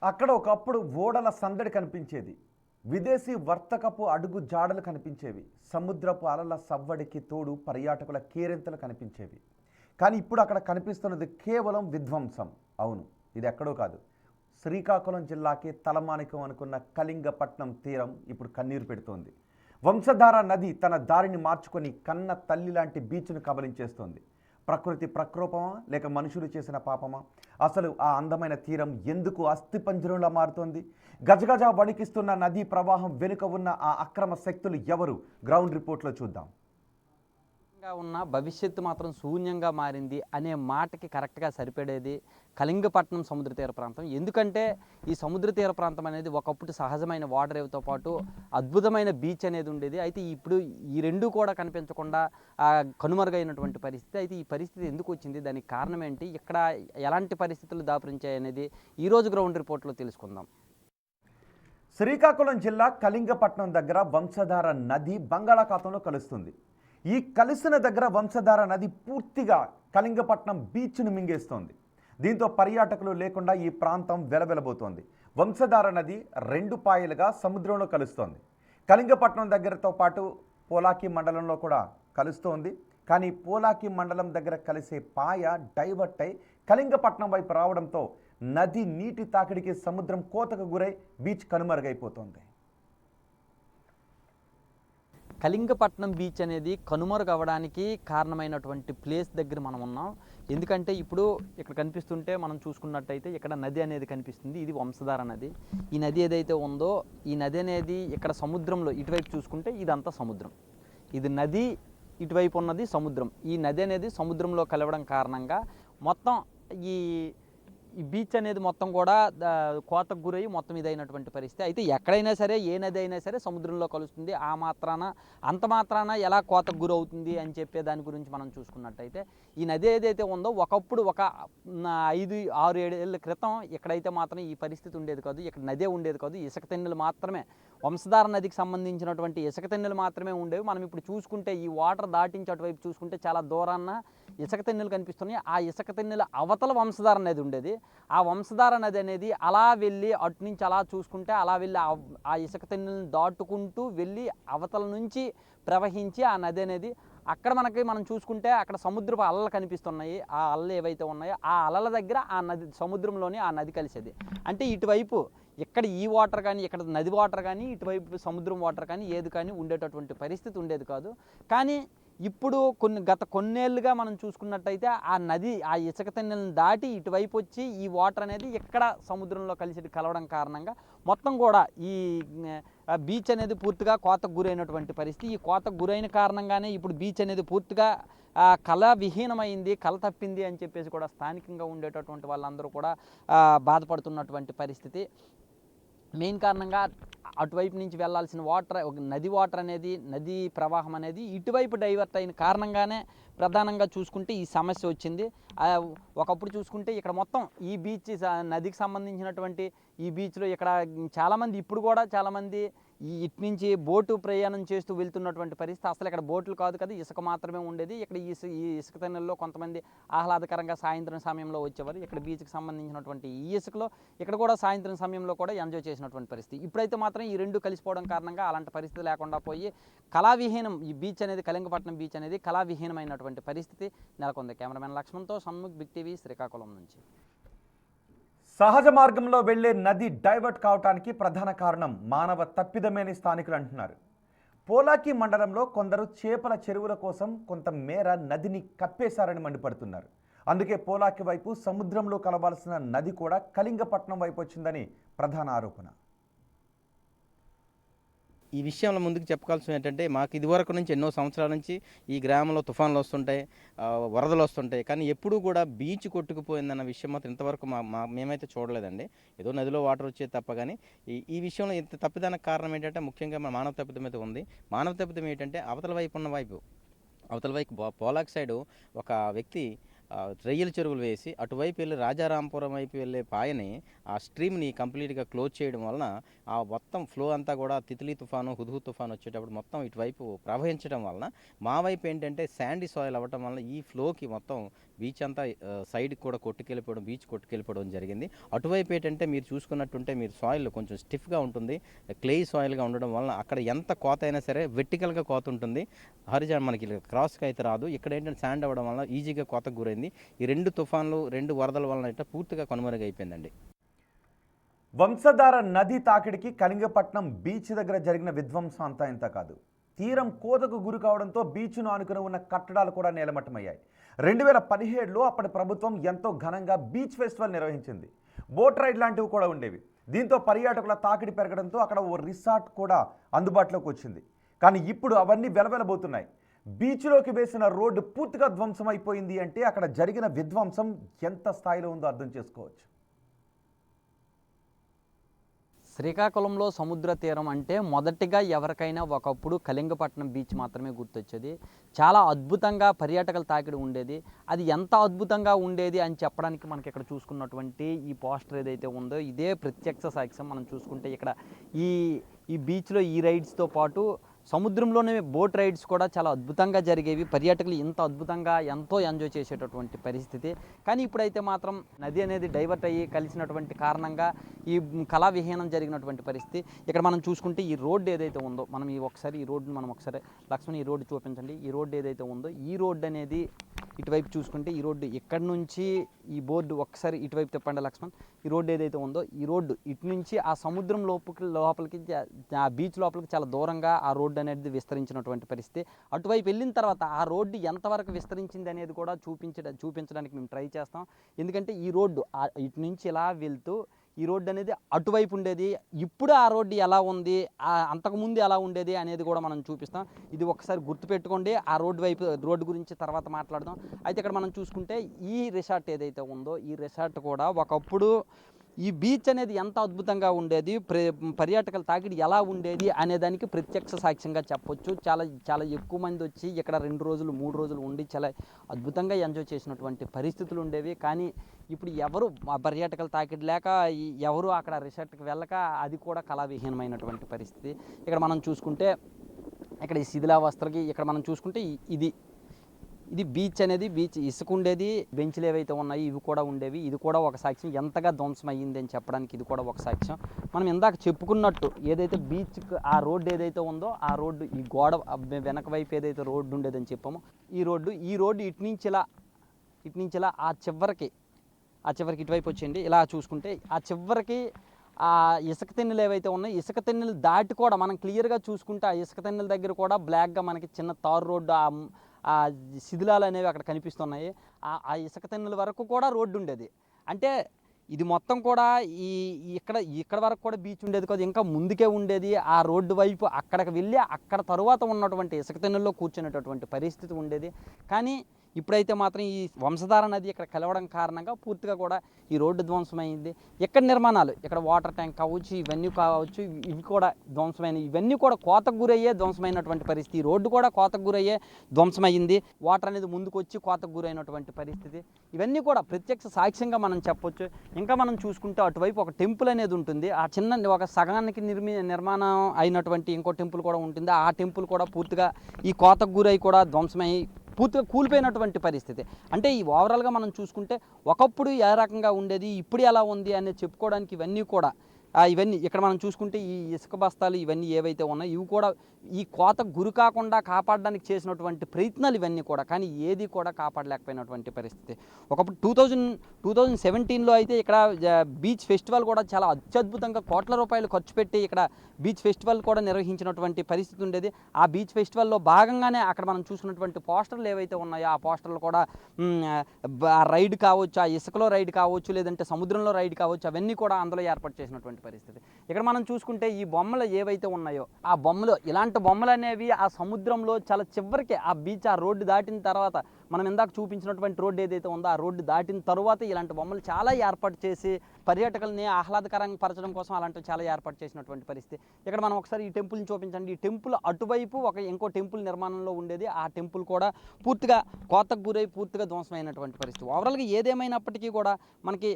అక్కడ ఒకప్పుడు ఓడల సందడి కనిపించేది. విదేశీ వర్తకపు అడుగు జాడలు కనిపించేవి. సముద్రపు అలల సవ్వడికి తోడు పర్యాటకుల కేరింతలు కనిపించేవి. కానీ ఇప్పుడు అక్కడ కనిపిస్తున్నది కేవలం విధ్వంసం. అవును, ఇది ఎక్కడో కాదు, శ్రీకాకుళం జిల్లాకి తలమానికం అనుకున్న కళింగపట్నం తీరం ఇప్పుడు కన్నీరు పెడుతోంది. వంశధార నది తన దారిని మార్చుకొని కన్న తల్లి లాంటి బీచ్ను కబలించేస్తోంది. ప్రకృతి ప్రకోపమా లేక మనుషులు చేసిన పాపమా? అసలు ఆ అందమైన తీరం ఎందుకు అస్థిపంజరంలా మారుతోంది? గజగజ వణికిస్తున్న నదీ ప్రవాహం వెనుక ఉన్న ఆ అక్రమ శక్తులు ఎవరు? గ్రౌండ్ రిపోర్ట్లో చూద్దాం. ఉన్న భవిష్యత్తు మాత్రం శూన్యంగా మారింది అనే మాటకి కరెక్ట్గా సరిపడేది కళింగపట్నం సముద్ర తీర ప్రాంతం. ఎందుకంటే ఈ సముద్ర తీర ప్రాంతం అనేది ఒకప్పుడు సహజమైన వాటర్ వేవ్తో పాటు అద్భుతమైన బీచ్ అనేది ఉండేది. అయితే ఇప్పుడు ఈ రెండు కూడా కనిపించకుండా కనుమరుగైనటువంటి పరిస్థితి. అయితే ఈ పరిస్థితి ఎందుకు వచ్చింది, దానికి కారణం ఏంటి, ఇక్కడ ఎలాంటి పరిస్థితులు దాపురించాయి అనేది ఈరోజు గ్రౌండ్ రిపోర్ట్లో తెలుసుకుందాం. శ్రీకాకుళం జిల్లా కళింగపట్నం దగ్గర వంశధార నది బంగాళాఖాతంలో కలుస్తుంది. ఈ కలిసిన దగ్గర వంశధార నది పూర్తిగా కళింగపట్నం బీచ్ను మింగేస్తోంది. దీంతో పర్యాటకులు లేకుండా ఈ ప్రాంతం వెలవెలబోతోంది. వంశధార నది రెండు పాయలుగా సముద్రంలో కలుస్తోంది. కళింగపట్నం దగ్గరతో పాటు పోలాకి మండలంలో కూడా కలుస్తోంది. కానీ పోలాకి మండలం దగ్గర కలిసే పాయ డైవర్ట్ అయి కళింగపట్నం వైపు రావడంతో నది నీటి తాకిడికి సముద్రం కోతకు గురై బీచ్ కనుమరుగైపోతోంది. కళింగపట్నం బీచ్ అనేది కనుమరుగవడానికి కారణమైనటువంటి ప్లేస్ దగ్గర మనం ఉన్నాం. ఎందుకంటే ఇప్పుడు ఇక్కడ కనిపిస్తుంటే మనం చూసుకున్నట్టయితే ఇక్కడ నది అనేది కనిపిస్తుంది. ఇది వంశధార నది. ఈ నది ఏదైతే ఉందో ఈ నది అనేది ఇక్కడ సముద్రంలో ఇటువైపు చూసుకుంటే ఇదంతా సముద్రం. ఇది నది, ఇటువైపు ఉన్నది సముద్రం. ఈ నది అనేది సముద్రంలో కలవడం కారణంగా మొత్తం ఈ బీచ్ అనేది మొత్తం కూడా కోతకు గురయ్యి మొత్తం ఇదైనటువంటి పరిస్థితి. అయితే ఎక్కడైనా సరే ఏ నది అయినా సరే సముద్రంలో కలుస్తుంది. ఆ మాత్రాన అంత మాత్రాన ఎలా కోతకు గురవుతుంది అని చెప్పే దాని గురించి మనం చూసుకున్నట్టయితే ఈ నది ఏదైతే ఉందో ఒకప్పుడు ఒక 5-6-7 ఏళ్ళ క్రితం ఇక్కడైతే మాత్రం ఈ పరిస్థితి ఉండేది కాదు. ఇక్కడ నదే ఉండేది కాదు. ఇసుక తెన్నెలు మాత్రమే, వంశధార నదికి సంబంధించినటువంటి ఇసుక తెన్నెలు మాత్రమే ఉండేవి. మనం ఇప్పుడు చూసుకుంటే ఈ వాటర్ దాటించి అటువైపు చూసుకుంటే చాలా దూరాన్న ఇసుక తెన్నెలు కనిపిస్తున్నాయి. ఆ ఇసుక తెన్నెల అవతల వంశధార నది ఉండేది. ఆ వంశధార నది అనేది అలా వెళ్ళి అటు నుంచి అలా చూసుకుంటే అలా వెళ్ళి ఆ ఇసుక తెన్నెలను దాటుకుంటూ వెళ్ళి అవతల నుంచి ప్రవహించి ఆ నది అనేది అక్కడ మనం చూసుకుంటే అక్కడ సముద్రపు అలలు కనిపిస్తున్నాయి. ఆ అలలు ఏవైతే ఉన్నాయో ఆ అలల దగ్గర ఆ నది సముద్రంలోని ఆ నది కలిసేది. అంటే ఇటువైపు ఇక్కడ ఈ వాటర్ కానీ ఇక్కడ నది వాటర్ కానీ ఇటువైపు సముద్రం వాటర్ కానీ ఏది కానీ ఉండేటటువంటి పరిస్థితి ఉండేది కాదు. కానీ ఇప్పుడు గత కొన్నేళ్ళుగా మనం చూసుకున్నట్టయితే ఆ నది ఆ ఇసుక తెన్నెలను దాటి ఇటువైపు వచ్చి ఈ వాటర్ అనేది ఎక్కడ సముద్రంలో కలిసి కలవడం కారణంగా మొత్తం కూడా ఈ బీచ్ అనేది పూర్తిగా కోతకు గురైనటువంటి పరిస్థితి. ఈ కోతకు గురైన కారణంగానే ఇప్పుడు బీచ్ అనేది పూర్తిగా కళ విహీనమైంది, కళ తప్పింది అని చెప్పేసి కూడా స్థానికంగా ఉండేటటువంటి వాళ్ళందరూ కూడా బాధపడుతున్నటువంటి పరిస్థితి. మెయిన్ కారణంగా అటువైపు నుంచి వెళ్ళాల్సిన వాటర్, నది వాటర్ అనేది, నదీ ప్రవాహం అనేది ఇటువైపు డైవర్ట్ అయిన కారణంగానే ప్రధానంగా చూసుకుంటే ఈ సమస్య వచ్చింది. ఒకప్పుడు చూసుకుంటే ఇక్కడ మొత్తం ఈ బీచ్ నదికి సంబంధించినటువంటి ఈ బీచ్లో ఇక్కడ చాలామంది ఇప్పుడు కూడా చాలామంది ఇటు నుంచి బోటు ప్రయాణం చేస్తూ వెళ్తున్నటువంటి పరిస్థితి. అసలు ఇక్కడ బోట్లు కాదు కదా, ఇసుక మాత్రమే ఉండేది. ఇక్కడ ఈ ఇసుక తెన్నెల్లో కొంతమంది ఆహ్లాదకరంగా సాయంత్రం సమయంలో వచ్చేవారు. ఇక్కడ బీచ్కి సంబంధించినటువంటి ఈ ఇసుకలో ఇక్కడ కూడా సాయంత్రం సమయంలో కూడా ఎంజాయ్ చేసినటువంటి పరిస్థితి. ఇప్పుడైతే మాత్రం ఈ రెండు కలిసిపోవడం కారణంగా అలాంటి పరిస్థితి లేకుండా పోయి కళావిహీనం, ఈ బీచ్ అనేది కళింగపట్నం బీచ్ అనేది కళావిహీనమైనటువంటి పరిస్థితి నెలకొంది. కెమెరామెన్ లక్ష్మణ్తో షణ్ముఖ్, బిగ్ టీవీ, శ్రీకాకుళం నుంచి. సహజ మార్గంలో వెళ్లే నది డైవర్ట్ కావటానికి ప్రధాన కారణం మానవ తప్పిదమేని స్థానికులు అంటున్నారు. పోలాకి మండలంలో కొందరు చేపల చెరువుల కోసం కొంత మేర నదిని కప్పేశారని మండిపడుతున్నారు. అందుకే పోలాకి వైపు సముద్రంలో కలవాల్సిన నది కూడా కళింగపట్నం వైపు వచ్చిందని ప్రధాన ఆరోపణ. ఈ విషయంలో ముందుకు చెప్పుకోవాల్సింది ఏంటంటే, మాకు ఇదివరకు నుంచి ఎన్నో సంవత్సరాల నుంచి ఈ గ్రామంలో తుఫాన్లు వస్తుంటాయి, వరదలు వస్తుంటాయి. కానీ ఎప్పుడూ కూడా బీచ్ కొట్టుకుపోయిందన్న విషయం మాత్రం ఇంతవరకు మేమైతే చూడలేదండి. ఏదో నదిలో వాటర్ వచ్చేది తప్ప. కానీ ఈ విషయంలో ఇంత తప్పిదానికి కారణం ఏంటంటే ముఖ్యంగా మానవ తప్పిదం అయితే ఉంది. మానవ తప్పిదం ఏంటంటే అవతల వైపు పోలాక్ సైడు ఒక వ్యక్తి రొయ్యల చెరువులు వేసి అటువైపు వెళ్ళి రాజారాంపురం వైపు వెళ్ళే పాయని ఆ స్ట్రీమ్ని కంప్లీట్గా క్లోజ్ చేయడం వలన ఆ మొత్తం ఫ్లో అంతా కూడా తిత్లీ తుఫాను, హుద్హుద్ తుఫాను వచ్చేటప్పుడు మొత్తం ఇటువైపు ప్రవహించడం వలన మా వైపు ఏంటంటే శాండీ సాయిల్ అవ్వటం వలన ఈ ఫ్లోకి మొత్తం బీచ్ అంతా సైడ్కి కూడా కొట్టుకెళ్ళిపోవడం, బీచ్ కొట్టుకెళ్ళిపోవడం జరిగింది. అటువైపు ఏంటంటే మీరు చూసుకున్నట్టుంటే మీరు సాయిల్ కొంచెం స్టిఫ్గా ఉంటుంది, క్లే సాయిల్గా ఉండడం వలన అక్కడ ఎంత కోత అయినా సరే వెర్టికల్గా కోత ఉంటుంది, హరిజాన్ మనకి క్రాస్గా అయితే రాదు. ఇక్కడ ఏంటంటే శాండ్ అవ్వడం వల్ల ఈజీగా కోతకు గురైంది. ఈ 2 తుఫాన్లు 2 వరదల వలన అయితే పూర్తిగా కనుమరుగైపోయిందండి. వంశధార నది తాకిడికి కళింగపట్నం బీచ్ దగ్గర జరిగిన విధ్వంసం అంతా ఇంత కాదు. తీరం కోతకు గురి కావడంతో బీచ్ను ఆనుకుని ఉన్న కట్టడాలు కూడా నేలమట్టమయ్యాయి. 2017లో అప్పటి ప్రభుత్వం ఎంతో ఘనంగా బీచ్ ఫెస్టివల్ నిర్వహించింది. బోట్ రైడ్ లాంటివి కూడా ఉండేవి. దీంతో పర్యాటకుల తాకిడి పెరగడంతో అక్కడ ఓ రిసార్ట్ కూడా అందుబాటులోకి వచ్చింది. కానీ ఇప్పుడు అవన్నీ వెలవెలబోతున్నాయి. బీచ్లోకి వేసిన రోడ్డు పూర్తిగా ధ్వంసం అయిపోయింది అంటే అక్కడ జరిగిన విధ్వంసం ఎంత స్థాయిలో ఉందో అర్థం చేసుకోవచ్చు. శ్రీకాకుళంలో సముద్ర తీరం అంటే మొదటిగా ఎవరికైనా ఒకప్పుడు కళింగపట్నం బీచ్ మాత్రమే గుర్తొచ్చేది. చాలా అద్భుతంగా పర్యాటకుల తాకిడి ఉండేది. అది ఎంత అద్భుతంగా ఉండేది అని చెప్పడానికి మనకి ఇక్కడ చూసుకున్నటువంటి ఈ పోస్టర్ ఏదైతే ఉందో ఇదే ప్రత్యక్ష సాక్ష్యం. మనం చూసుకుంటే ఇక్కడ ఈ బీచ్లో ఈ రైడ్స్తో పాటు సముద్రంలోనే బోట్ రైడ్స్ కూడా చాలా అద్భుతంగా జరిగేవి. పర్యాటకులు ఇంత అద్భుతంగా ఎంతో ఎంజాయ్ చేసేటటువంటి పరిస్థితి. కానీ ఇప్పుడైతే మాత్రం నది అనేది డైవర్ట్ అయ్యి కలిసినటువంటి కారణంగా ఈ కళావిహీనం జరిగినటువంటి పరిస్థితి. ఇక్కడ మనం చూసుకుంటే ఈ రోడ్డు ఏదైతే ఉందో మనం ఈ రోడ్డును మనం ఒకసారి లక్ష్మణ్ ఈ రోడ్డు చూపించండి. ఈ రోడ్డు ఏదైతే ఉందో ఈ రోడ్డు అనేది ఇటువైపు చూసుకుంటే ఈ రోడ్డు ఇక్కడి నుంచి ఈ బోర్డు ఒకసారి ఇటువైపు తిప్పండి లక్ష్మణ్. ఈ రోడ్డు ఏదైతే ఉందో ఈ రోడ్డు ఇటు నుంచి ఆ సముద్రం లోపలికి ఆ బీచ్ లోపలికి చాలా దూరంగా ఆ రోడ్డు అనేది విస్తరించినటువంటి పరిస్థితి. అటువైపు వెళ్ళిన తర్వాత ఆ రోడ్డు ఎంతవరకు విస్తరించింది అనేది కూడా చూపించడానికి మేము ట్రై చేస్తాం. ఎందుకంటే ఈ రోడ్డు ఇటు నుంచి ఇలా వెళ్తూ ఈ రోడ్డు అనేది అటువైపు ఉండేది. ఇప్పుడు ఆ రోడ్డు ఎలా ఉంది, అంతకుముందు ఎలా ఉండేది అనేది కూడా మనం చూపిస్తాం. ఇది ఒకసారి గుర్తుపెట్టుకోండి. ఆ రోడ్డు గురించి తర్వాత మాట్లాడదాం. అయితే ఇక్కడ మనం చూసుకుంటే ఈ రిసార్ట్ ఏదైతే ఉందో ఈ రిసార్ట్ కూడా ఒకప్పుడు ఈ బీచ్ అనేది ఎంత అద్భుతంగా ఉండేది, పర్యాటకుల తాకిడి ఎలా ఉండేది అనేదానికి ప్రత్యక్ష సాక్ష్యంగా చెప్పొచ్చు. చాలా చాలా ఎక్కువ మంది వచ్చి ఇక్కడ 2 రోజులు 3 రోజులు ఉండి చాలా అద్భుతంగా ఎంజాయ్ చేసినటువంటి పరిస్థితులు ఉండేవి. కానీ ఇప్పుడు ఎవరు పర్యాటకుల తాకిడి లేక ఎవరు అక్కడ రిసార్ట్కి వెళ్ళక అది కూడా కళావిహీనమైనటువంటి పరిస్థితి. ఇక్కడ మనం చూసుకుంటే ఇక్కడ ఈ శిథిలావస్థలకి ఇక్కడ మనం చూసుకుంటే ఇది బీచ్ అనేది బీచ్ ఇసుక ఉండేది. బెంచ్లు ఏవైతే ఉన్నాయో ఇవి కూడా ఉండేవి. ఇది కూడా ఒక సాక్ష్యం. ఎంతగా ధ్వంసం అయ్యింది అని చెప్పడానికి ఇది కూడా ఒక సాక్ష్యం. మనం ఇందాక చెప్పుకున్నట్టు ఏదైతే బీచ్ ఆ రోడ్డు ఏదైతే ఉందో ఆ రోడ్డు ఈ గోడ వెనక వైపు ఏదైతే రోడ్డు ఉండేదని చెప్పామో ఈ రోడ్డు ఇటు నుంచి ఇలా ఆ చివరికి ఇటువైపు వచ్చేయండి. ఇలా చూసుకుంటే ఆ చివరికి ఆ ఇసుక తెన్నెలు ఏవైతే ఉన్నాయో ఇసుక తెన్నెలు దాటి కూడా మనం క్లియర్గా చూసుకుంటే ఆ ఇసుక తెన్నెల దగ్గర కూడా బ్లాక్గా మనకి చిన్న తారు రోడ్డు ఆ శిథిలాలు అనేవి అక్కడ కనిపిస్తున్నాయి. ఆ ఇసుక తెన్నెల వరకు కూడా రోడ్డు ఉండేది. అంటే ఇది మొత్తం కూడా ఇక్కడ వరకు కూడా బీచ్ ఉండేది కాదు, ఇంకా ముందుకే ఉండేది. ఆ రోడ్డు వైపు అక్కడికి వెళ్ళి అక్కడ తరువాత ఉన్నటువంటి ఇసుక తెన్నెల్లో కూర్చునేటటువంటి పరిస్థితి ఉండేది. కానీ ఇప్పుడైతే మాత్రం ఈ వంశధార నది ఇక్కడ కలవడం కారణంగా పూర్తిగా కూడా ఈ రోడ్డు ధ్వంసమైంది. ఇక్కడ నిర్మాణాలు ఇక్కడ వాటర్ ట్యాంక్ కావచ్చు ఇవన్నీ కావచ్చు ఇవి కూడా ధ్వంసమైనవి. ఇవన్నీ కూడా కోతకు గురయ్యే ధ్వంసమైనటువంటి పరిస్థితి. ఈ రోడ్డు కూడా కోతకు గురయ్యే ధ్వంసమైంది. వాటర్ అనేది ముందుకు వచ్చి కోతకు గురైనటువంటి పరిస్థితి. ఇవన్నీ కూడా ప్రత్యక్ష సాక్ష్యంగా మనం చెప్పొచ్చు. ఇంకా మనం చూసుకుంటే అటువైపు ఒక టెంపుల్ అనేది ఉంటుంది. ఆ చిన్న ఒక సగానికి నిర్మాణం అయినటువంటి ఇంకో టెంపుల్ కూడా ఉంటుంది. ఆ టెంపుల్ కూడా పూర్తిగా ఈ కోతకు గురై కూడా ధ్వంసమై పూర్తిగా కూలిపోయినటువంటి పరిస్థితి. అంటే ఈ ఓవరాల్గా మనం చూసుకుంటే ఒకప్పుడు ఏ రకంగా ఉండేది ఇప్పుడు ఎలా ఉంది అనేది చెప్పుకోవడానికి ఇవన్నీ ఇక్కడ మనం చూసుకుంటే ఈ ఇసుక బస్తాలు ఇవన్నీ ఏవైతే ఉన్నాయో ఇవి కూడా ఈ కోతకు గురి కాకుండా కాపాడడానికి చేసినటువంటి ప్రయత్నాలు ఇవన్నీ కూడా, కానీ ఏది కూడా కాపాడలేకపోయినటువంటి పరిస్థితి. ఒకప్పుడు 2017లో అయితే ఇక్కడ బీచ్ ఫెస్టివల్ కూడా చాలా అత్యద్భుతంగా కోట్ల రూపాయలు ఖర్చు పెట్టి ఇక్కడ బీచ్ ఫెస్టివల్ కూడా నిర్వహించినటువంటి పరిస్థితి ఉండేది. ఆ బీచ్ ఫెస్టివల్లో భాగంగానే అక్కడ మనం చూసినటువంటి పోస్టర్లు ఏవైతే ఉన్నాయో ఆ పోస్టర్లు కూడా రైడ్ కావచ్చు, ఆ ఇసుకలో రైడ్ కావచ్చు, లేదంటే సముద్రంలో రైడ్ కావచ్చు, అవన్నీ కూడా అందులో ఏర్పాటు చేసినటువంటి పరిస్థితి. ఇక్కడ మనం చూసుకుంటే ఈ బొమ్మలు ఏవైతే ఉన్నాయో ఆ బొమ్మలు ఇలాంటి బొమ్మలు అనేవి ఆ సముద్రంలో చాలా చివరికి ఆ బీచ్ ఆ రోడ్డు దాటిన తర్వాత మనం ఇందాక చూపించినటువంటి రోడ్డు ఏదైతే ఉందో ఆ రోడ్డు దాటిన తర్వాత ఇలాంటి బొమ్మలు చాలా ఏర్పాటు చేసి పర్యాటకుల్ని ఆహ్లాదకరంగా పరచడం కోసం అలాంటివి చాలా ఏర్పాటు చేసినటువంటి పరిస్థితి. ఇక్కడ మనం ఒకసారి ఈ టెంపుల్ని చూపించండి. ఈ టెంపుల్ అటువైపు ఇంకో టెంపుల్ నిర్మాణంలో ఉండేది. ఆ టెంపుల్ కూడా పూర్తిగా కోతకు గురై పూర్తిగా ధ్వంసమైనటువంటి పరిస్థితి. ఓవరాల్గా ఏదేమైనప్పటికీ కూడా మనకి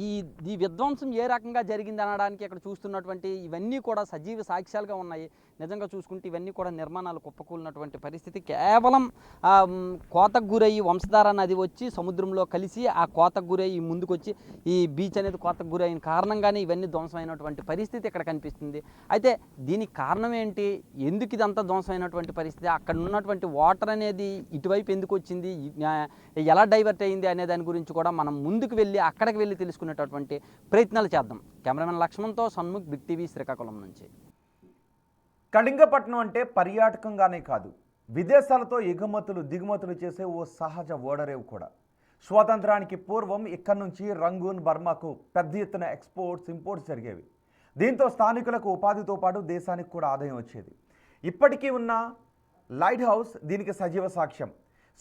ఈ విధ్వంసం ఏ రకంగా జరిగింది అనడానికి ఇక్కడ చూస్తున్నటువంటి ఇవన్నీ కూడా సజీవ సాక్ష్యాలుగా ఉన్నాయి. నిజంగా చూసుకుంటే ఇవన్నీ కూడా నిర్మాణాలు కుప్పకూలినటువంటి పరిస్థితి. కేవలం కోతకు గురయ్యి వంశధార నది వచ్చి సముద్రంలో కలిసి ఆ కోతకు గురయ్యి ముందుకొచ్చి ఈ బీచ్ అనేది కోతకు గురైన కారణంగానే ఇవన్నీ ధ్వంసమైనటువంటి పరిస్థితి ఇక్కడ కనిపిస్తుంది. అయితే దీనికి కారణం ఏంటి, ఎందుకు ఇదంతా ధ్వంసమైనటువంటి పరిస్థితి, అక్కడ ఉన్నటువంటి వాటర్ అనేది ఇటువైపు ఎందుకు వచ్చింది, ఎలా డైవర్ట్ అయింది అనే దాని గురించి కూడా మనం ముందుకు వెళ్ళి అక్కడికి వెళ్ళి తెలుసుకునేటటువంటి ప్రయత్నాలు చేద్దాం. కెమెరామెన్ లక్ష్మణ్తో సన్ముఖ్, బిగ్ టీవీ, శ్రీకాకుళం నుంచి. కళింగపట్నం అంటే పర్యాటకంగానే కాదు, విదేశాలతో ఎగుమతులు దిగుమతులు చేసే ఓ సహజ ఓడరేవు కూడా. స్వాతంత్రానికి పూర్వం ఇక్కడి నుంచి రంగూన్, బర్మాకు పెద్ద ఎత్తున ఎక్స్పోర్ట్స్, ఇంపోర్ట్స్ జరిగేవి. దీంతో స్థానికులకు ఉపాధితో పాటు దేశానికి కూడా ఆదాయం వచ్చేది. ఇప్పటికీ ఉన్న లైట్ హౌస్ దీనికి సజీవ సాక్ష్యం.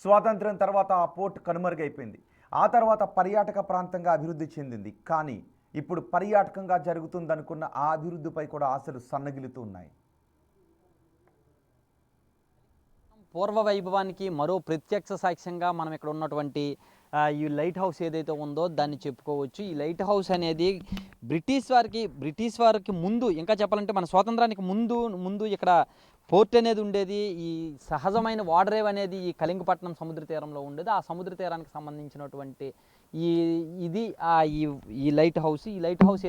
స్వాతంత్రం తర్వాత ఆ పోర్ట్ కనుమరుగైపోయింది. ఆ తర్వాత పర్యాటక ప్రాంతంగా అభివృద్ధి చెందింది. కానీ ఇప్పుడు పర్యాటకంగా జరుగుతుందనుకున్న ఆ అభివృద్ధిపై కూడా ఆశలు సన్నగిలుతూ ఉన్నాయి. పూర్వ వైభవానికి మరో ప్రత్యక్ష సాక్ష్యంగా మనం ఇక్కడ ఉన్నటువంటి ఈ లైట్ హౌస్ ఏదైతే ఉందో దాన్ని చెప్పుకోవచ్చు. ఈ లైట్ హౌస్ అనేది బ్రిటిష్ వారికి ముందు, ఇంకా చెప్పాలంటే మన స్వాతంత్రానికి ముందు ఇక్కడ పోర్ట్ అనేది ఉండేది. ఈ సహజమైన వాడరేవ్ అనేది ఈ కళింగపట్నం సముద్ర తీరంలో ఉండేది. ఆ సముద్ర తీరానికి సంబంధించినటువంటి ఈ లైట్ హౌస్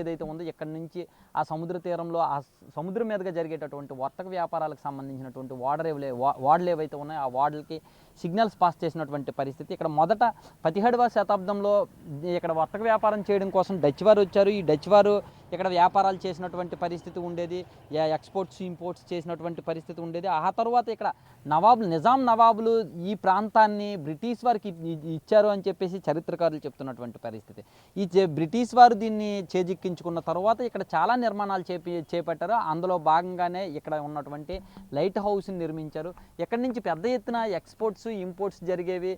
ఏదైతే ఉందో ఇక్కడ నుంచి ఆ సముద్ర తీరంలో ఆ సముద్రం మీదుగా జరిగేటటువంటి వర్తక వ్యాపారాలకు సంబంధించినటువంటి వాడలు ఏవైతే ఉన్నాయో ఆ వాడలకి సిగ్నల్స్ పాస్ చేసినటువంటి పరిస్థితి. ఇక్కడ మొదట 17వ శతాబ్దంలో ఇక్కడ వర్తక వ్యాపారం చేయడం కోసం డచ్ వారు వచ్చారు. ఈ డచ్ వారు ఇక్కడ వ్యాపారాలు చేసినటువంటి పరిస్థితి ఉండేది, ఎక్స్పోర్ట్స్ ఇంపోర్ట్స్ చేసినటువంటి పరిస్థితి ఉండేది. ఆ తర్వాత ఇక్కడ నిజాం నవాబులు ఈ ప్రాంతాన్ని బ్రిటిష్ వారికి ఇచ్చారు అని చెప్పేసి చరిత్రకారులు చెప్తున్నటువంటి పరిస్థితి. బ్రిటిష్ వారు దీన్ని చేజిక్కించుకున్న తర్వాత ఇక్కడ చాలా నిర్మాణాలు చేపట్టారు. అందులో భాగంగానే ఇక్కడ ఉన్నటువంటి లైట్ హౌస్ని నిర్మించారు. ఇక్కడి నుంచి పెద్ద ఎత్తున ఎక్స్పోర్ట్స్ ఇంపోర్ట్స్ జరిగేవి.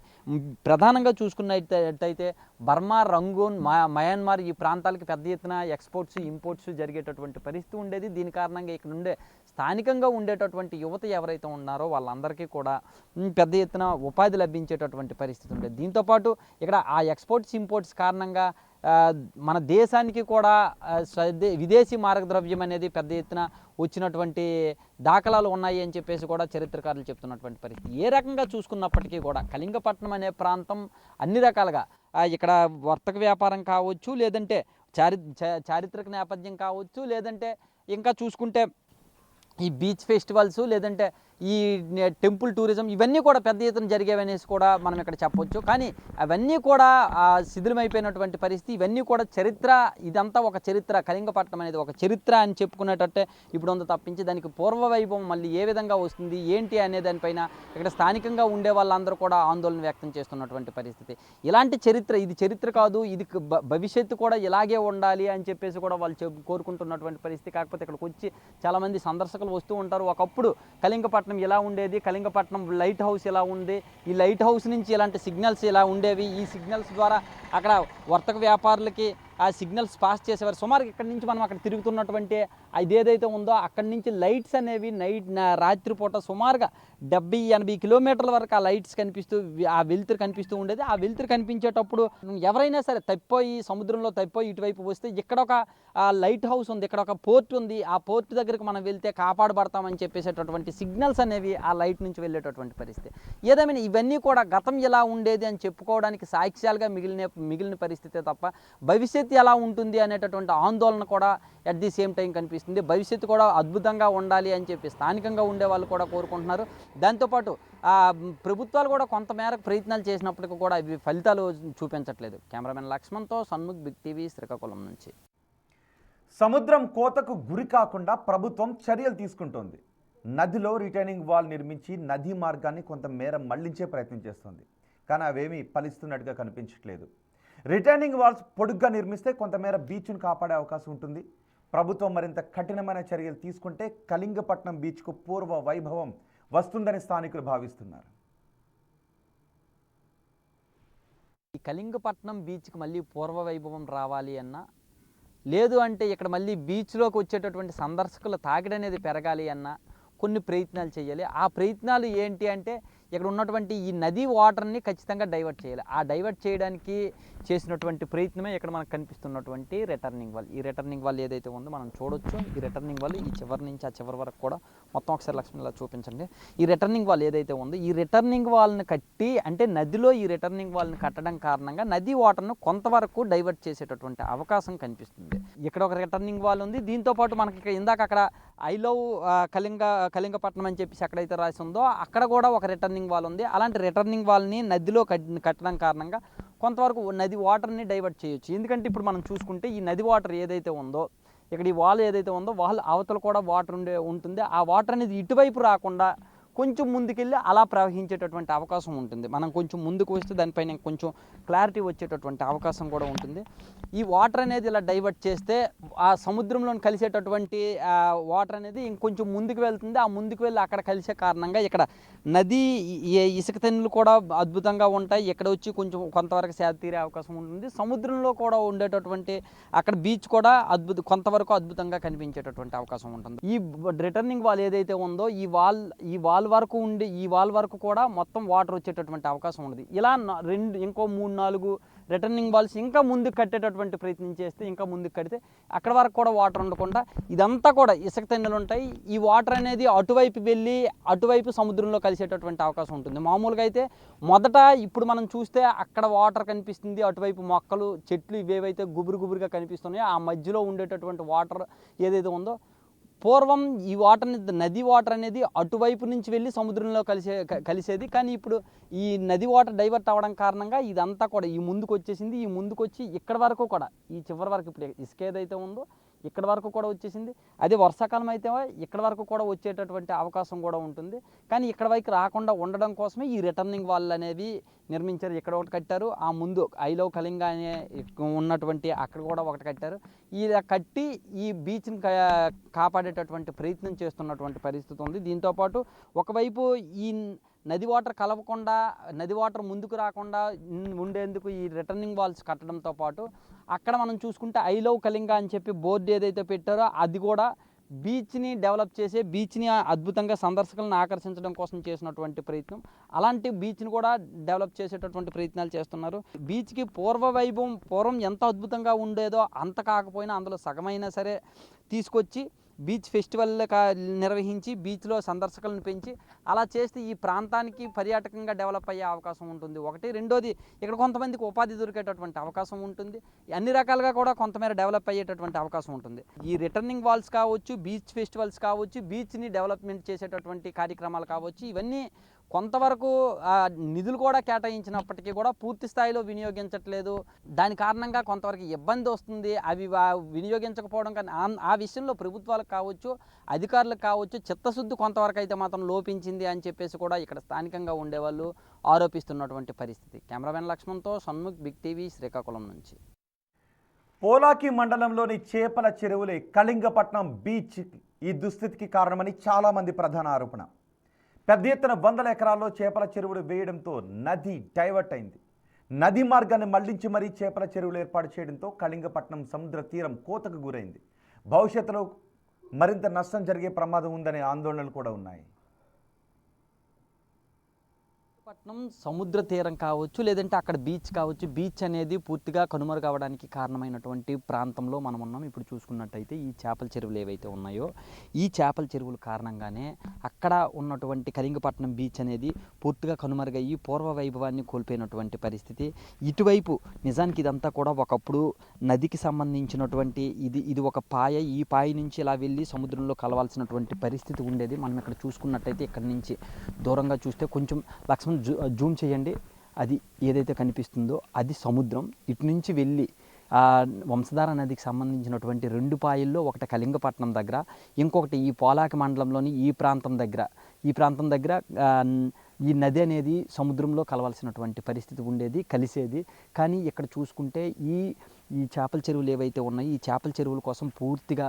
ప్రధానంగా చూసుకున్నట్టయితే బర్మా, రంగూన్, మయన్మార్ ఈ ప్రాంతాలకి పెద్ద ఎత్తున ఎక్స్పోర్ట్స్ ఇంపోర్ట్స్ జరిగేటటువంటి పరిస్థితి ఉండేది. దీని కారణంగా ఇక్కడ ఉండే స్థానికంగా ఉండేటటువంటి యువత ఎవరైతే ఉన్నారో వాళ్ళందరికీ కూడా పెద్ద ఎత్తున ఉపాధి లభించేటటువంటి పరిస్థితి ఉండేది. దీంతోపాటు ఇక్కడ ఆ ఎక్స్పోర్ట్స్ ఇంపోర్ట్స్ కారణంగా మన దేశానికి కూడా విదేశీ మార్గద్రవ్యం అనేది పెద్ద ఎత్తున వచ్చినటువంటి దాఖలాలు ఉన్నాయి అని చెప్పేసి కూడా చరిత్రకారులు చెప్తున్నటువంటి పరిస్థితి. ఏ రకంగా చూసుకున్నప్పటికీ కూడా కళింగపట్నం అనే ప్రాంతం అన్ని రకాలుగా ఇక్కడ వర్తక వ్యాపారం కావచ్చు, లేదంటే చారిత్రక నేపథ్యం కావచ్చు, లేదంటే ఇంకా చూసుకుంటే ఈ బీచ్ ఫెస్టివల్స్, లేదంటే ఈ టెంపుల్ టూరిజం ఇవన్నీ కూడా పెద్ద ఎత్తున జరిగేవనేసి కూడా మనం ఇక్కడ చెప్పవచ్చు. కానీ అవన్నీ కూడా శిథిలమైపోయినటువంటి పరిస్థితి. ఇవన్నీ కూడా చరిత్ర, ఇదంతా ఒక చరిత్ర, కళింగపట్నం అనేది ఒక చరిత్ర అని చెప్పుకునేటట్టే ఇప్పుడు ఉందో తప్పించి దానికి పూర్వ వైభవం మళ్ళీ ఏ విధంగా వస్తుంది ఏంటి అనే దానిపైన ఇక్కడ స్థానికంగా ఉండే వాళ్ళందరూ కూడా ఆందోళన వ్యక్తం చేస్తున్నటువంటి పరిస్థితి. ఇలాంటి చరిత్ర, ఇది చరిత్ర కాదు, ఇది భవిష్యత్తు కూడా ఇలాగే ఉండాలి అని చెప్పేసి కూడా వాళ్ళు కోరుకుంటున్నటువంటి పరిస్థితి. కాకపోతే ఇక్కడికి వచ్చి చాలామంది సందర్శకులు వస్తూ ఉంటారు. ఒకప్పుడు కళింగపట్నం ఎలా ఉండేది, కళింగపట్నం లైట్ హౌస్ ఎలా ఉంది, ఈ లైట్ హౌస్ నుంచి ఇలాంటి సిగ్నల్స్ ఎలా ఉండేవి, ఈ సిగ్నల్స్ ద్వారా అక్కడ వర్తక వ్యాపారులకి ఆ సిగ్నల్స్ పాస్ చేసేవారు. సుమారుగా ఇక్కడి నుంచి మనం అక్కడ తిరుగుతున్నటువంటి ఇదేదైతే ఉందో అక్కడి నుంచి లైట్స్ అనేవి రాత్రిపూట సుమారుగా 70-80 కిలోమీటర్ల వరకు ఆ లైట్స్ కనిపిస్తూ ఆ వెలుతురు కనిపిస్తూ ఉండేది. ఆ వెలుతురు కనిపించేటప్పుడు ఎవరైనా సరే సముద్రంలో తప్పిపోయి ఇటువైపు వస్తే ఇక్కడ ఒక లైట్ హౌస్ ఉంది, ఇక్కడ ఒక పోర్ట్ ఉంది, ఆ పోర్ట్ దగ్గరికి మనం వెళ్తే కాపాడబడతామని చెప్పేసేటటువంటి సిగ్నల్స్ అనేవి ఆ లైట్ నుంచి వెళ్ళేటటువంటి పరిస్థితి. ఏదేమైనా ఇవన్నీ కూడా గతం ఎలా ఉండేది అని చెప్పుకోవడానికి సాక్ష్యాలుగా మిగిలిన పరిస్థితే తప్ప భవిష్యత్తు ఎలా ఉంటుంది అనేటటువంటి ఆందోళన కూడా అట్ ది సేమ్ టైం కనిపిస్తుంది. భవిష్యత్తు కూడా అద్భుతంగా ఉండాలి అని చెప్పి స్థానికంగా ఉండే వాళ్ళు కూడా కోరుకుంటున్నారు. దాంతోపాటు ప్రభుత్వాలు కూడా కొంతమేరకు ప్రయత్నాలు చేసినప్పటికీ కూడా ఇవి ఫలితాలు చూపించట్లేదు. కెమెరామెన్ లక్ష్మణ్తో సన్ముఖ్, బిగ్ టీవీ, శ్రీకాకుళం నుంచి. సముద్రం కోతకు గురి కాకుండా ప్రభుత్వం చర్యలు తీసుకుంటోంది. నదిలో రిటైనింగ్ వాల్ నిర్మించి నదీ మార్గాన్ని కొంత మేర మళ్లించే ప్రయత్నం చేస్తుంది. కానీ అవేమీ ఫలిస్తున్నట్టుగా కనిపించట్లేదు. రిటైనింగ్ వాల్స్ పొడుగ్గా నిర్మిస్తే కొంతమేర బీచ్ను కాపాడే అవకాశం ఉంటుంది. ప్రభుత్వం మరింత కఠినమైన చర్యలు తీసుకుంటే కళింగపట్నం బీచ్కు పూర్వ వైభవం వస్తుందని స్థానికులు భావిస్తున్నారు. ఈ కళింగపట్నం బీచ్కి మళ్ళీ పూర్వ వైభవం రావాలి అన్నా, లేదు అంటే ఇక్కడ మళ్ళీ బీచ్లోకి వచ్చేటటువంటి సందర్శకుల తాకిడి అనేది పెరగాలి అన్నా కొన్ని ప్రయత్నాలు చేయాలి. ఆ ప్రయత్నాలు ఏంటి అంటే ఇక్కడ ఉన్నటువంటి ఈ నది వాటర్ని ఖచ్చితంగా డైవర్ట్ చేయాలి. ఆ డైవర్ట్ చేయడానికి చేసినటువంటి ప్రయత్నమే ఇక్కడ మనకు కనిపిస్తున్నటువంటి రిటర్నింగ్ వాల్. ఈ రిటర్నింగ్ వాల్ ఏదైతే ఉందో మనం చూడొచ్చు. ఈ రిటర్నింగ్ వాల్ ఈ చివరి నుంచి ఆ చివరి వరకు కూడా మొత్తం ఒకసారి లక్ష్మణ్ ఇలా చూపించండి. ఈ రిటర్నింగ్ వాల్ ఏదైతే ఉందో ఈ రిటర్నింగ్ వాల్ని కట్టి, అంటే నదిలో ఈ రిటర్నింగ్ వాల్ని కట్టడం కారణంగా నది వాటర్ను కొంతవరకు డైవర్ట్ చేసేటటువంటి అవకాశం కనిపిస్తుంది. ఇక్కడ ఒక రిటర్నింగ్ వాల్ ఉంది. దీంతో పాటు మనకి ఇందాక అక్కడ ఐ లవ్ కళింగపట్నం అని చెప్పేసి ఎక్కడైతే రాసి ఉందో అక్కడ కూడా ఒక రిటర్నింగ్ వాల్ ఉంది. అలాంటి రిటర్నింగ్ వాల్ని నదిలో కట్టడం కారణంగా కొంతవరకు నది వాటర్ని డైవర్ట్ చేయొచ్చు. ఎందుకంటే ఇప్పుడు మనం చూసుకుంటే ఈ నది వాటర్ ఏదైతే ఉందో, ఇక్కడ ఈ వాల్ ఏదైతే ఉందో వాల్ అవతల కూడా వాటర్ ఉంటుంది. ఆ వాటర్ అనేది ఇటువైపు రాకుండా కొంచెం ముందుకెళ్ళి అలా ప్రవహించేటటువంటి అవకాశం ఉంటుంది. మనం కొంచెం ముందుకు వస్తే దానిపైన కొంచెం క్లారిటీ వచ్చేటటువంటి అవకాశం కూడా ఉంటుంది. ఈ వాటర్ అనేది ఇలా డైవర్ట్ చేస్తే ఆ సముద్రంలో కలిసేటటువంటి వాటర్ అనేది ఇంకొంచెం ముందుకు వెళ్తుంది. ఆ ముందుకు వెళ్ళి అక్కడ కలిసే కారణంగా ఇక్కడ నది ఇసుక తెన్నులు కూడా అద్భుతంగా ఉంటాయి. ఇక్కడ వచ్చి కొంచెం కొంతవరకు సేద తీరే అవకాశం ఉంటుంది. సముద్రంలో కూడా ఉండేటటువంటి అక్కడ బీచ్ కూడా కొంతవరకు అద్భుతంగా కనిపించేటటువంటి అవకాశం ఉంటుంది. ఈ రిటర్నింగ్ వాల్ ఏదైతే ఉందో ఈ వాల్ వరకు ఉండి ఈ వాల్ వరకు కూడా మొత్తం వాటర్ వచ్చేటటువంటి అవకాశం ఉంది. ఇలా ఇంకో 3-4 రిటర్నింగ్ వాల్స్ ఇంకా ముందుకు కట్టేటటువంటి ప్రయత్నం చేస్తే, ఇంకా ముందుకు కడితే అక్కడ వరకు కూడా వాటర్ ఉండకుండా ఇదంతా కూడా ఇసుక తెన్నెలు ఉంటాయి. ఈ వాటర్ అనేది అటువైపు వెళ్ళి అటువైపు సముద్రంలో కలిసేటటువంటి అవకాశం ఉంటుంది. మామూలుగా అయితే మొదట ఇప్పుడు మనం చూస్తే అక్కడ వాటర్ కనిపిస్తుంది, అటువైపు మొక్కలు చెట్లు ఇవేవైతే గుబురుగా కనిపిస్తున్నాయో ఆ మధ్యలో ఉండేటటువంటి వాటర్ ఏదైతే ఉందో పూర్వం ఈ వాటర్ నది వాటర్ అనేది అటువైపు నుంచి వెళ్ళి సముద్రంలో కలిసేది. కానీ ఇప్పుడు ఈ నది వాటర్ డైవర్ట్ అవ్వడం కారణంగా ఇదంతా కూడా ఈ ముందుకు వచ్చేసింది. ఈ ముందుకు వచ్చి ఇక్కడ వరకు కూడా ఈ చివరి వరకు ఇప్పుడు ఇసుక ఏదైతే ఉందో ఇక్కడ వరకు కూడా వచ్చేసింది. అదే వర్షాకాలం అయితే ఇక్కడ వరకు కూడా వచ్చేటటువంటి అవకాశం కూడా ఉంటుంది. కానీ ఇక్కడ వరకు రాకుండా ఉండడం కోసమే ఈ రిటర్నింగ్ వాల్ అనేవి నిర్మించారు. ఇక్కడ ఒకటి కట్టారు, ఆ ముందు ఐ లవ్ కళింగ అనే ఉన్నటువంటి అక్కడ కూడా ఒకటి కట్టారు. ఇలా కట్టి ఈ బీచ్ని కాపాడేటటువంటి ప్రయత్నం చేస్తున్నటువంటి పరిస్థితి ఉంది. దీంతోపాటు ఒకవైపు ఈ నది వాటర్ కలవకుండా, నది వాటర్ ముందుకు రాకుండా ఉండేందుకు ఈ రిటర్నింగ్ వాల్స్ కట్టడంతో పాటు అక్కడ మనం చూసుకుంటే ఐ లవ్ కళింగ అని చెప్పి బోర్డు ఏదైతే పెట్టారో అది కూడా బీచ్ని డెవలప్ చేసే, బీచ్ని అద్భుతంగా సందర్శకులను ఆకర్షించడం కోసం చేసినటువంటి ప్రయత్నం. అలాంటి బీచ్ని కూడా డెవలప్ చేసేటటువంటి ప్రయత్నాలు చేస్తున్నారు. బీచ్కి పూర్వం ఎంత అద్భుతంగా ఉండేదో అంత కాకపోయినా అందులో సగమైనా సరే తీసుకొచ్చి బీచ్ ఫెస్టివల్ నిర్వహించి బీచ్లో సందర్శకులను పెంచి అలా చేస్తే ఈ ప్రాంతానికి పర్యాటకంగా డెవలప్ అయ్యే అవకాశం ఉంటుంది. ఒకటి, రెండోది ఇక్కడ కొంతమందికి ఉపాధి దొరికేటటువంటి అవకాశం ఉంటుంది. అన్ని రకాలుగా కూడా కొంతమేర డెవలప్ అయ్యేటటువంటి అవకాశం ఉంటుంది. ఈ రిటర్నింగ్ వాల్స్ కావచ్చు, బీచ్ ఫెస్టివల్స్ కావచ్చు, బీచ్ని డెవలప్మెంట్ చేసేటటువంటి కార్యక్రమాలు కావచ్చు, ఇవన్నీ కొంతవరకు నిధులు కూడా కేటాయించినప్పటికీ కూడా పూర్తి స్థాయిలో వినియోగించట్లేదు. దాని కారణంగా కొంతవరకు ఇబ్బంది వస్తుంది. అవి వినియోగించకపోవడం కానీ ఆ విషయంలో ప్రభుత్వాలకు కావచ్చు, అధికారులకు కావచ్చు చిత్తశుద్ధి కొంతవరకు అయితే మాత్రం లోపించింది అని చెప్పేసి కూడా ఇక్కడ స్థానికంగా ఉండేవాళ్ళు ఆరోపిస్తున్నటువంటి పరిస్థితి. కెమెరామెన్ లక్ష్మణ్తో షణ్ముఖ్, బిగ్ టీవీ, శ్రీకాకుళం నుంచి. పోలాకి మండలంలోని చేపల చెరువులే కళింగపట్నం బీచ్ ఈ దుస్థితికి కారణమని చాలామంది ప్రధాన ఆరోపణ. పెద్ద ఎత్తున 100 ఎకరాల్లో చేపల చెరువులు వేయడంతో నది డైవర్ట్ అయింది. నది మార్గాన్ని మళ్లించి మరీ చేపల చెరువులు ఏర్పాటు చేయడంతో కళింగపట్నం సముద్ర తీరం కోతకు గురైంది. భవిష్యత్తులో మరింత నష్టం జరిగే ప్రమాదం ఉందనే ఆందోళనలు కూడా ఉన్నాయి. పట్నం సముద్ర తీరం కావచ్చు, లేదంటే అక్కడ బీచ్ కావచ్చు. బీచ్ అనేది పూర్తిగా కనుమరుగవడానికి కారణమైనటువంటి ప్రాంతంలో మనం ఉన్నాం. ఇప్పుడు చూసుకున్నట్టయితే ఈ చేపల చెరువులు ఏవైతే ఉన్నాయో ఈ చేపల చెరువుల కారణంగానే అక్కడ ఉన్నటువంటి కళింగపట్నం బీచ్ అనేది పూర్తిగా కనుమరుగయ్యి పూర్వ వైభవాన్ని కోల్పోయినటువంటి పరిస్థితి. ఇటువైపు నిజానికి ఇదంతా కూడా ఒకప్పుడు నదికి సంబంధించినటువంటి ఇది ఒక పాయ. ఈ పాయ నుంచి ఇలా వెళ్ళి సముద్రంలో కలవాల్సినటువంటి పరిస్థితి ఉండేది. మనం ఇక్కడ చూసుకున్నట్టయితే ఇక్కడ నుంచి దూరంగా చూస్తే కొంచెం లక్ష్మణ్ జూమ్ చేయండి. అది ఏదైతే కనిపిస్తుందో అది సముద్రం. ఇటు నుంచి వెళ్ళి వంశధార నదికి సంబంధించినటువంటి 2 పాయల్లో ఒకటి కళింగపట్నం దగ్గర, ఇంకొకటి ఈ పోలాకి మండలంలోని ఈ ప్రాంతం దగ్గర ఈ నది అనేది సముద్రంలో కలవాల్సినటువంటి పరిస్థితి ఉండేది, కలిసేది. కానీ ఇక్కడ చూసుకుంటే ఈ చేపల చెరువులు ఏవైతే ఉన్నాయో ఈ చేపల చెరువుల కోసం పూర్తిగా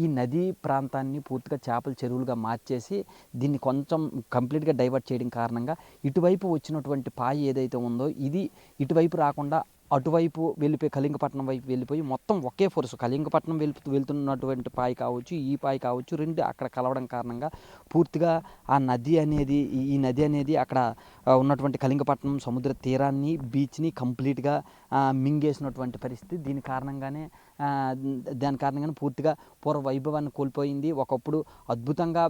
ఈ నదీ ప్రాంతాన్ని పూర్తిగా చేపల చెరువులుగా మార్చేసి దీన్ని కొంచెం కంప్లీట్గా డైవర్ట్ చేయడం కారణంగా ఇటువైపు వచ్చినటువంటి పాయ ఏదైతే ఉందో ఇది ఇటువైపు రాకుండా అటువైపు వెళ్ళిపోయి కళింగపట్నం వైపు వెళ్ళిపోయి మొత్తం ఒకే ఫోర్స్ కళింగపట్నం వెళ్తున్నటువంటి పాయి కావచ్చు, ఈ పాయి కావచ్చు, రెండు అక్కడ కలవడం కారణంగా పూర్తిగా ఆ నది అనేది ఈ నది అనేది అక్కడ ఉన్నటువంటి కళింగపట్నం సముద్ర తీరాన్ని బీచ్ని కంప్లీట్గా మింగేసినటువంటి పరిస్థితి. దాని కారణంగానే పూర్తిగా పూర్వ వైభవాన్ని కోల్పోయింది. ఒకప్పుడు అద్భుతంగా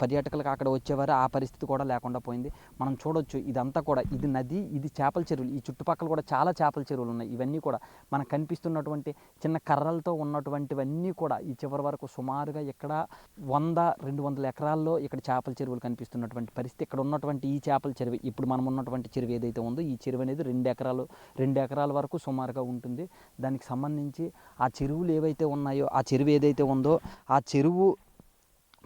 పర్యాటకులకు అక్కడ వచ్చేవారు, ఆ పరిస్థితి కూడా లేకుండా పోయింది. మనం చూడొచ్చు ఇదంతా కూడా, ఇది నది, ఇది చేపల చెరువులు, ఈ చుట్టుపక్కల కూడా చాలా చేపల చెరువులు ఉన్నాయి. ఇవన్నీ కూడా మనకు కనిపిస్తున్నటువంటి చిన్న కర్రలతో ఉన్నటువంటివన్నీ కూడా ఈ చివరి వరకు సుమారుగా ఇక్కడ 100-200 ఎకరాల్లో ఇక్కడ చేపల చెరువులు కనిపిస్తున్నటువంటి పరిస్థితి. ఇక్కడ ఉన్నటువంటి ఈ చేపల చెరువు, ఇప్పుడు మనం ఉన్నటువంటి చెరువు ఏదైతే ఉందో ఈ చెరువు అనేది 2 ఎకరాల వరకు సుమారుగా ఉంటుంది. దానికి సంబంధించి ఆ చెరువులు ఏవైతే ఉన్నాయో, ఆ చెరువు ఏదైతే ఉందో ఆ చెరువు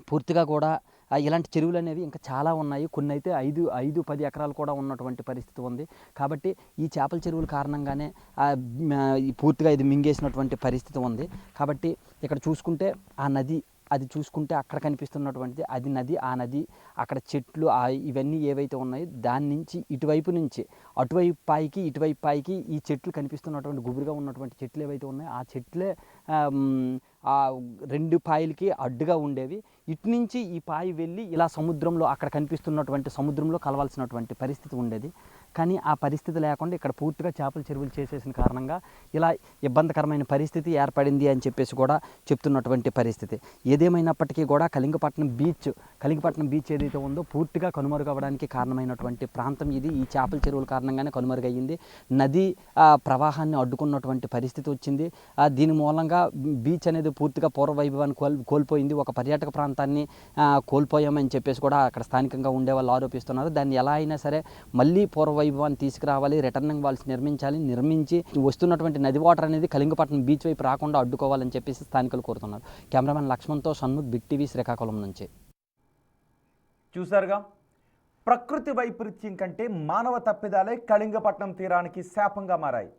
పూర్తిగా కూడా ఇలాంటి చెరువులు అనేవి ఇంకా చాలా ఉన్నాయి. కొన్ని అయితే 5-10 ఎకరాలు కూడా ఉన్నటువంటి పరిస్థితి ఉంది. కాబట్టి ఈ చేపల చెరువుల కారణంగానే పూర్తిగా ఇది మింగేసినటువంటి పరిస్థితి ఉంది. కాబట్టి ఇక్కడ చూసుకుంటే ఆ నది, అది చూసుకుంటే అక్కడ కనిపిస్తున్నటువంటిది అది నది, ఆ నది అక్కడ చెట్లు ఇవన్నీ ఏవైతే ఉన్నాయో దాని నుంచి ఇటువైపు నుంచి అటువైపు పాయికి ఇటువైపు పాయికి ఈ చెట్లు కనిపిస్తున్నటువంటి గుబురుగా ఉన్నటువంటి చెట్లు ఏవైతే ఉన్నాయో ఆ చెట్లే ఆ 2 పాయలకి అడ్డుగా ఉండేవి. ఇటు నుంచి ఈ పాయి వెళ్ళి ఇలా సముద్రంలో అక్కడ కనిపిస్తున్నటువంటి సముద్రంలో కలవాల్సినటువంటి పరిస్థితి ఉండేది. కానీ ఆ పరిస్థితి లేకుండా ఇక్కడ పూర్తిగా చేపల చెరువులు చేసేసిన కారణంగా ఇలా ఇబ్బందికరమైన పరిస్థితి ఏర్పడింది అని చెప్పేసి కూడా చెప్తున్నటువంటి పరిస్థితి. ఏదేమైనప్పటికీ కూడా కళింగపట్నం బీచ్ ఏదైతే ఉందో పూర్తిగా కనుమరుగవడానికి కారణమైనటువంటి ప్రాంతం ఇది. ఈ చేపల చెరువుల కారణంగానే కనుమరుగయ్యింది. నది ప్రవాహాన్ని అడ్డుకున్నటువంటి పరిస్థితి వచ్చింది. దీని మూలంగా బీచ్ అనేది పూర్తిగా పూర్వ వైభవాన్ని కోల్పోయింది. ఒక పర్యాటక ప్రాంతాన్ని కోల్పోయామని చెప్పేసి కూడా అక్కడ స్థానికంగా ఉండేవాళ్ళు ఆరోపిస్తున్నారు. దాన్ని ఎలా అయినా సరే మళ్ళీ పూర్వ వైభవాన్ని తీసుకురావాలి, రిటర్నింగ్ వాల్స్ నిర్మించి వస్తున్నటువంటి నది వాటర్ అనేది కళింగపట్నం బీచ్ వైపు రాకుండా అడ్డుకోవాలని చెప్పేసి స్థానికులు కోరుతున్నారు. కెమెరామెన్ లక్ష్మణ్తో షణ్ముఖ్, బిగ్ టీవీ, శ్రీకాకుళం నుంచి. చూసారుగా, ప్రకృతి వైపరీత్యం కంటే మానవ తప్పిదాలే కళింగపట్నం తీరానికి శాపంగా మారాయి.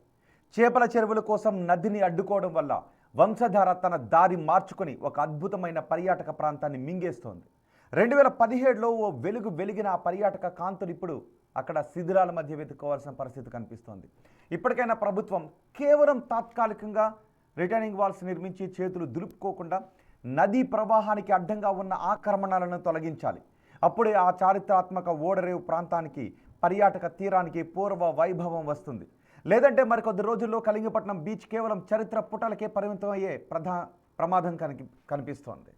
చేపల చెరువుల కోసం నదిని అడ్డుకోవడం వల్ల వంశధార తన దారి మార్చుకొని ఒక అద్భుతమైన పర్యాటక ప్రాంతాన్ని మింగేస్తోంది. 2017లో ఓ వెలిగిన ఆ పర్యాటక కాంతులు ఇప్పుడు అక్కడ శిథిలాల మధ్య వెతుక్కోవాల్సిన పరిస్థితి కనిపిస్తోంది. ఇప్పటికైనా ప్రభుత్వం కేవలం తాత్కాలికంగా రిటర్నింగ్ వాల్స్ నిర్మించి చేతులు దులుపుకోకుండా నదీ ప్రవాహానికి అడ్డంగా ఉన్న ఆక్రమణలను తొలగించాలి. అప్పుడే ఆ చారిత్రాత్మక ఓడరేవు ప్రాంతానికి, పర్యాటక తీరానికి పూర్వ వైభవం వస్తుంది. లేదంటే మరికొద్ది రోజుల్లో కళింగపట్నం బీచ్ కేవలం చరిత్ర పుటలకే పరిమితం అయ్యే ప్రమాదం కనిపిస్తోంది.